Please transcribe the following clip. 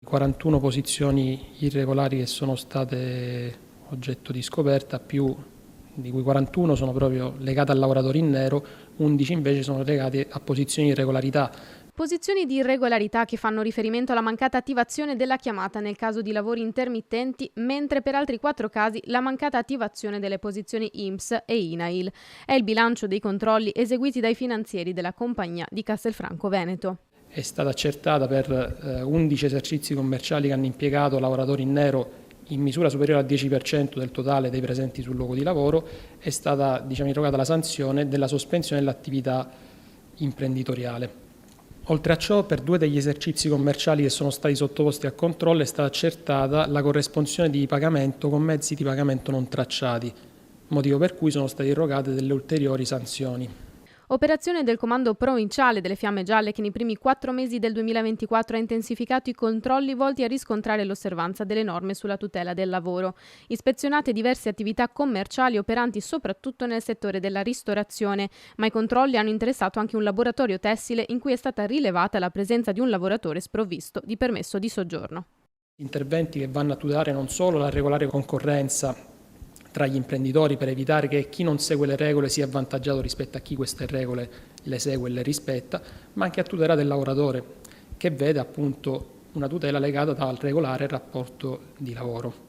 41 posizioni irregolari che sono state oggetto di scoperta, di cui 41 sono proprio legate al lavoratore in nero, 11 invece sono legate a posizioni di irregolarità. Posizioni di irregolarità che fanno riferimento alla mancata attivazione della chiamata nel caso di lavori intermittenti, mentre per altri 4 casi la mancata attivazione delle posizioni INPS e INAIL. È il bilancio dei controlli eseguiti dai finanzieri della compagnia di Castelfranco Veneto. È stata accertata per 11 esercizi commerciali che hanno impiegato lavoratori in nero in misura superiore al 10% del totale dei presenti sul luogo di lavoro. È stata irrogata la sanzione della sospensione dell'attività imprenditoriale. Oltre a ciò, per 2 degli esercizi commerciali che sono stati sottoposti a controllo è stata accertata la corresponsione di pagamento con mezzi di pagamento non tracciati, motivo per cui sono state irrogate delle ulteriori sanzioni. Operazione del Comando Provinciale delle Fiamme Gialle che nei primi 4 mesi del 2024 ha intensificato i controlli volti a riscontrare l'osservanza delle norme sulla tutela del lavoro. Ispezionate diverse attività commerciali operanti soprattutto nel settore della ristorazione, ma i controlli hanno interessato anche un laboratorio tessile in cui è stata rilevata la presenza di un lavoratore sprovvisto di permesso di soggiorno. Interventi che vanno a tutelare non solo la regolare concorrenza tra gli imprenditori per evitare che chi non segue le regole sia avvantaggiato rispetto a chi queste regole le segue e le rispetta, ma anche a tutela del lavoratore che vede appunto una tutela legata al regolare rapporto di lavoro.